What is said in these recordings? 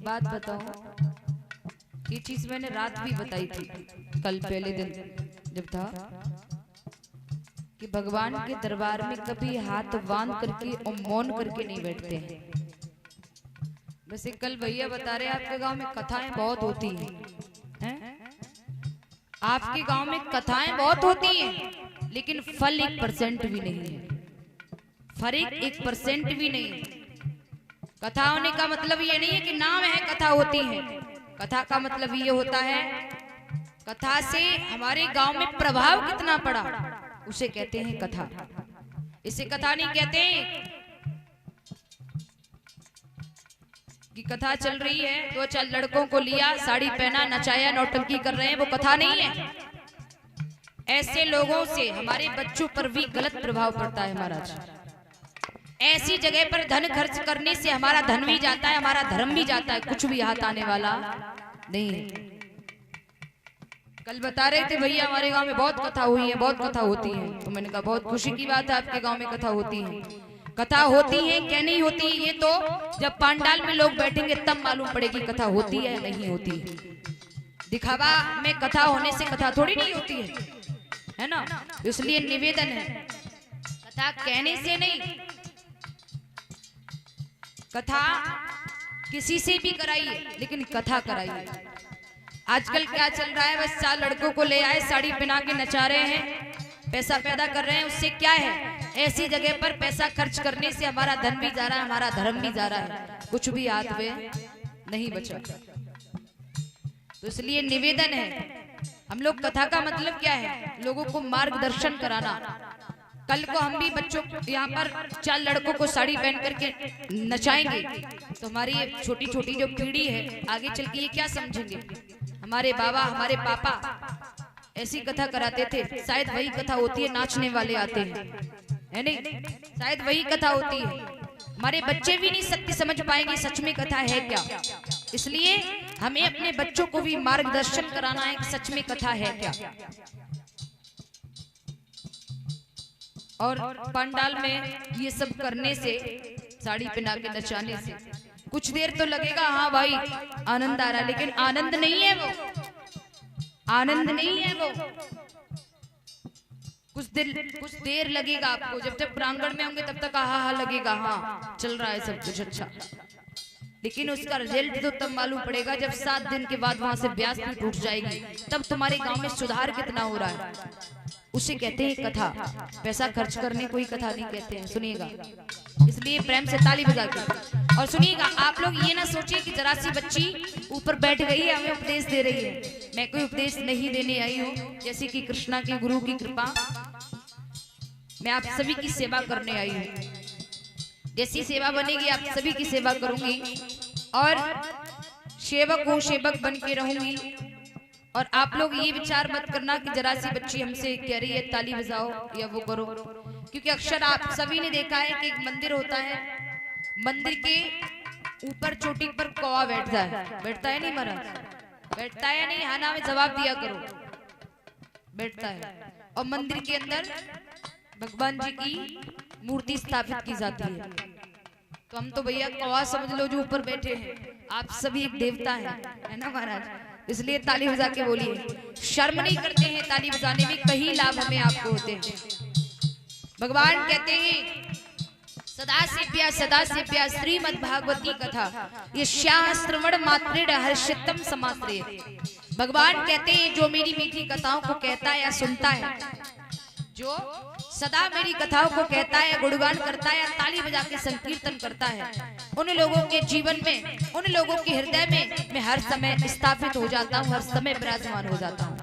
बात बताऊं, ये चीज मैंने रात भी बताई थी, कल पहले दिन जब था, कि भगवान के दरबार में कभी हाथ बांध करके और मौन करके नहीं बैठते हैं। वैसे कल भैया बता रहे आपके गांव में कथाएं बहुत होती हैं, आपके गांव में कथाएं बहुत होती हैं, लेकिन फल 1% भी नहीं है, फर्क 1% भी नहीं है। कथा होने का मतलब ये नहीं है कि नाम है कथा होती है, कथा का मतलब ये होता है कथा से हमारे गांव में प्रभाव कितना पड़ा, उसे कहते हैं कथा। इसे कथा नहीं कहते कि कथा चल रही है, 2-4 लड़कों को लिया, साड़ी पहना, नचाया, नौटंकी कर रहे हैं, वो कथा नहीं है। ऐसे लोगों से हमारे बच्चों पर भी गलत प्रभाव पड़ता है महाराज। ऐसी जगह पर धन खर्च करने से हमारा धन भी जाता है, हमारा धर्म भी जाता है, कुछ भी हाथ आने वाला नहीं है। कल बता रहे थे भैया हमारे गांव में बहुत कथा हुई है, बहुत कथा होती है, तो मैंने कहा बहुत खुशी की बात है आपके गांव में कथा होती है। कथा होती है क्या नहीं होती, ये तो जब पांडाल में लोग बैठेंगे तब मालूम पड़ेगी कथा होती है नहीं होती है। दिखावा में कथा होने से कथा थोड़ी नहीं होती है ना। इसलिए निवेदन है, कथा कहने से नहीं, कथा किसी से भी कराइए, लेकिन कथा कराइए। आजकल क्या चल रहा है, बस 4 लड़कों को ले आए, साड़ी पहना के नचा रहे हैं, पैसा पैदा कर रहे हैं, उससे क्या है, ऐसी जगह पर पैसा खर्च करने से हमारा धन भी जा रहा है, हमारा धर्म भी जा रहा है, कुछ भी हाथ में नहीं बचा। तो इसलिए निवेदन है, हम लोग कथा का मतलब क्या है, लोगों को मार्गदर्शन कराना। कल को हम भी बच्चों यहाँ पर 4 लड़कों को साड़ी पहन करके नचाएंगे, तो हमारी ये छोटी छोटी जो पीढ़ी है आगे चल के ये क्या समझेंगे। हमारे बाबा हमारे पापा ऐसी कथा कराते थे, शायद वही कथा होती है, नाचने वाले आते हैं, है नहीं, शायद वही कथा होती है। हमारे बच्चे भी नहीं सत्य समझ पाएंगे सच में कथा है क्या। इसलिए हमें अपने बच्चों को भी मार्गदर्शन कराना है कि सच में कथा है क्या। और पंडाल में ये सब करने से, साड़ी पहना के नचाने से कुछ देर तो लगेगा, हाँ भाई आनंद आ रहा है, लेकिन आनंद नहीं है वो, आनंद नहीं है वो। कुछ देर लगेगा आपको, जब तक प्रांगण में होंगे तब तक हा लगेगा, हाँ चल रहा है सब कुछ अच्छा, लेकिन उसका रिजल्ट तो तब मालूम पड़ेगा जब 7 दिन के बाद वहां से ब्यास भी टूट जाएगी, तब तुम्हारे गांव में सुधार कितना हो रहा है। उसे कहते हैं कथा। पैसा खर्च करने कोई कथा नहीं कहते हैं, सुनिएगा। इसलिए प्रेम से ताली बजा के और सुनिएगा। आप लोग ये ना सोचिए कि जरा सी बच्ची ऊपर बैठ गई है हमें उपदेश दे रही है। मैं कोई उपदेश नहीं देने आई हूँ, जैसे कि कृष्णा की गुरु की कृपा, मैं आप सभी की सेवा करने आई हूँ। जैसी सेवा बनेगी आप सभी की सेवा करूंगी और सेवक हूँ, सेवक बन के रहूंगी। और आप लोग ये विचार मत करना कि जरा सी बच्ची हमसे कह रही है ताली बजाओ या वो करो, क्योंकि अक्सर आप सभी ने देखा है कि एक मंदिर होता है, मंदिर के ऊपर चोटी पर कौवा बैठता है नहीं महाराज, बैठता है नहीं, हाँ ना में जवाब दिया करो, बैठता है। और मंदिर के अंदर भगवान जी की मूर्ति स्थापित की जाती है। तो हम तो भैया कौवा समझ लो जो ऊपर बैठे हैं, आप सभी एक देवता है ना महाराज। इसलिए ताली बजा के बोलिए, शर्म नहीं करते हैं ताली बजाने में, कई लाभ हमें आपको होते हैं। भगवान कहते हैं सदा सेव्या श्रीमद् भागवती कथा ये शास्त्रवण मात्रेण हर्षितम समात्रे। भगवान कहते हैं जो मेरी मीठी कथाओं को कहता है या सुनता है, जो सदा मेरी कथाओं को कहता है, गुणगान करता है, ताली बजा के संकीर्तन करता है, उन लोगों के जीवन में, उन लोगों के हृदय में मैं हर समय स्थापित हो जाता हूँ, हर समय विराजमान हो जाता हूँ,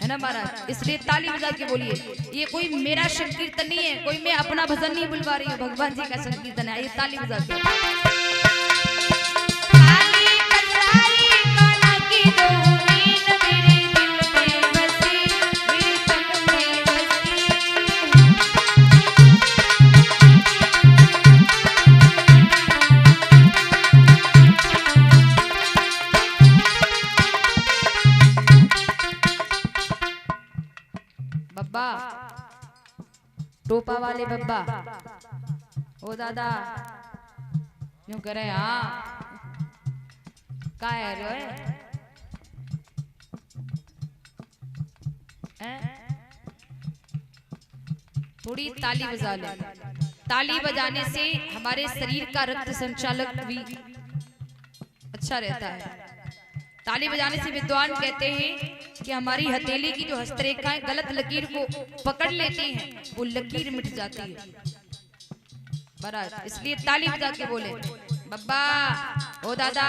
है ना महाराज। इसलिए ताली बजा के बोलिए, ये कोई मेरा संकीर्तन नहीं है, कोई मैं अपना भजन नहीं बुलवा रही हूँ, भगवान जी का संकीर्तन है। ये ताली बजा के बब्बा, टोपा वाले बब्बा, ओ दादा यूं करे, हाँ का है रे थोड़ी ताली बजा ले। ताली बजाने से हमारे शरीर का रक्त संचालक भी अच्छा रहता है। ताली बजाने से विद्वान कहते हैं कि हमारी हथेली की जो हस्तरेखाएं गलत लकीर को पकड़ लेती हैं वो लकीर मिट जाती है महाराज। इसलिए ताली बजा के बोले बब्बा ओ दादा